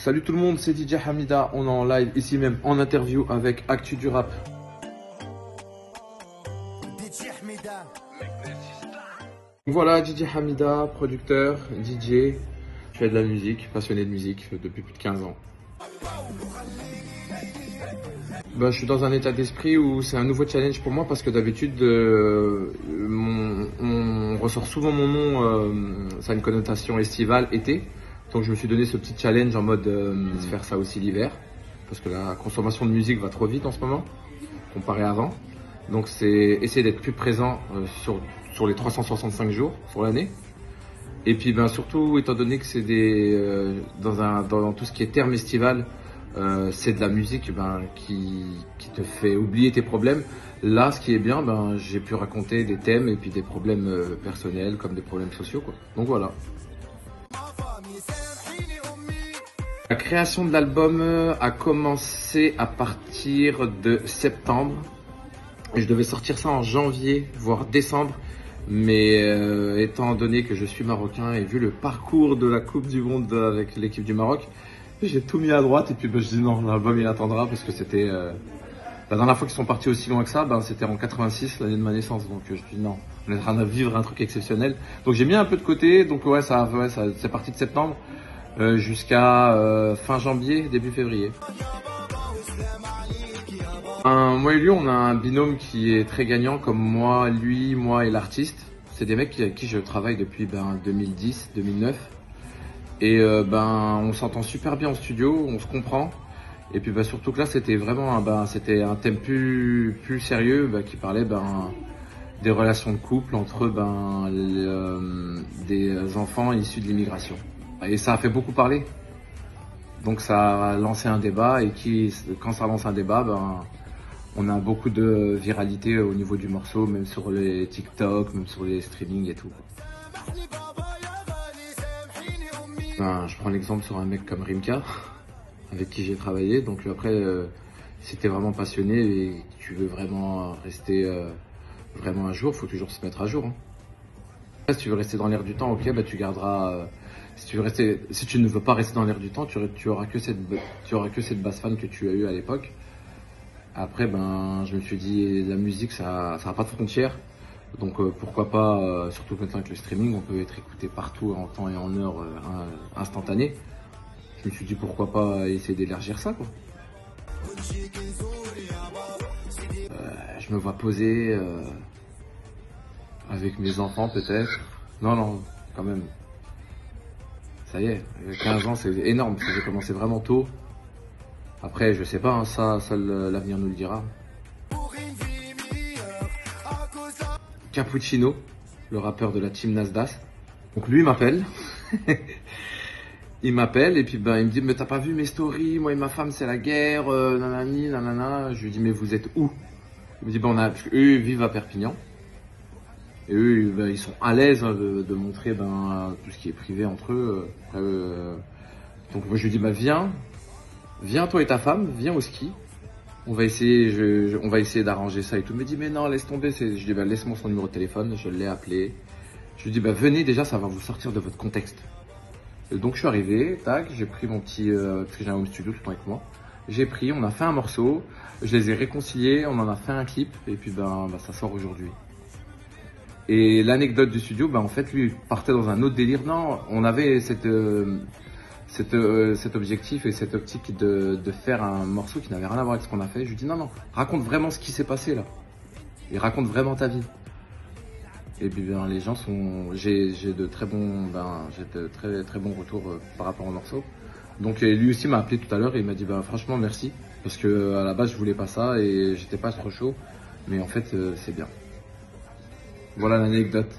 Salut tout le monde, c'est DJ Hamida, on est en live ici même en interview avec Actu du Rap. Voilà, DJ Hamida, producteur, DJ, je fais de la musique, passionné de musique depuis plus de 15 ans. Je suis dans un état d'esprit où c'est un nouveau challenge pour moi parce que d'habitude, on ressort souvent mon nom, ça a une connotation estivale, été. Donc je me suis donné ce petit challenge en mode de faire ça aussi l'hiver. Parce que la consommation de musique va trop vite en ce moment, comparé à avant. Donc c'est essayer d'être plus présent sur les 365 jours sur l'année. Et puis surtout, étant donné que c'est dans tout ce qui est terme estival, c'est de la musique qui te fait oublier tes problèmes. Là, ce qui est bien, j'ai pu raconter des thèmes et puis des problèmes personnels comme des problèmes sociaux, quoi. Donc voilà. La création de l'album a commencé à partir de septembre. Et je devais sortir ça en janvier, voire décembre. Mais étant donné que je suis marocain et vu le parcours de la Coupe du Monde avec l'équipe du Maroc, j'ai tout mis à droite et puis je dis non, l'album il attendra parce que c'était la dernière fois qu'ils sont partis aussi loin que ça, c'était en 86, l'année de ma naissance. Donc je dis non, on est en train de vivre un truc exceptionnel. Donc j'ai mis un peu de côté, donc ça c'est parti de septembre jusqu'à fin janvier, début février. Moi et lui, on a un binôme qui est très gagnant, comme moi et l'artiste. C'est des mecs avec qui je travaille depuis 2010, 2009. Et on s'entend super bien en studio, on se comprend. Et puis surtout que là, c'était vraiment c'était un thème plus sérieux qui parlait des relations de couple entre des enfants issus de l'immigration. Et ça a fait beaucoup parler. Donc ça a lancé un débat et quand ça lance un débat, on a beaucoup de viralité au niveau du morceau, même sur les TikTok, même sur les streamings et tout. Je prends l'exemple sur un mec comme Rimka, avec qui j'ai travaillé. Donc après, si t'es vraiment passionné et que tu veux vraiment rester vraiment à jour, faut toujours se mettre à jour. Si tu veux rester dans l'air du temps, ok, tu garderas. Si tu ne veux pas rester dans l'air du temps, tu auras que cette basse fan que tu as eue à l'époque. Après, je me suis dit, la musique, ça n'a pas de frontières. Donc pourquoi pas, surtout maintenant avec le streaming, on peut être écouté partout en temps et en heure instantané. Je me suis dit pourquoi pas essayer d'élargir ça, quoi. Je me vois poser avec mes enfants peut-être. Non, quand même. Ça y est, 15 ans c'est énorme parce que j'ai commencé vraiment tôt. Après, je sais pas, ça l'avenir nous le dira. Cappuccino, le rappeur de la team Nasdaq. Donc lui, il m'appelle. Il m'appelle et puis il me dit, mais t'as pas vu mes stories, moi et ma femme, c'est la guerre, nanani, nanana. Je lui dis, mais vous êtes où? Il me dit, parce qu'eux, ils vivent à Perpignan. Et eux, ils sont à l'aise de montrer tout ce qui est privé entre eux. Donc moi, je lui dis, viens toi et ta femme, viens au ski. On va essayer d'arranger ça et tout. Il me dit, mais non, laisse tomber. Je lui dis, laisse-moi son numéro de téléphone. Je l'ai appelé. Je lui dis, venez déjà, ça va vous sortir de votre contexte. Et donc je suis arrivé, tac, j'ai pris mon petit, parce que j'ai un home studio tout le temps avec moi. On a fait un morceau, je les ai réconciliés, on en a fait un clip et puis ça sort aujourd'hui. Et l'anecdote du studio, en fait lui il partait dans un autre délire. Non, on avait cet objectif et cette optique de faire un morceau qui n'avait rien à voir avec ce qu'on a fait. Je lui dis non, raconte vraiment ce qui s'est passé là. Et raconte vraiment ta vie. Et puis les gens j'ai de très bons retours par rapport au morceau. Donc lui aussi m'a appelé tout à l'heure et il m'a dit franchement merci parce que à la base je voulais pas ça et j'étais pas trop chaud, mais en fait c'est bien. Voilà l'anecdote.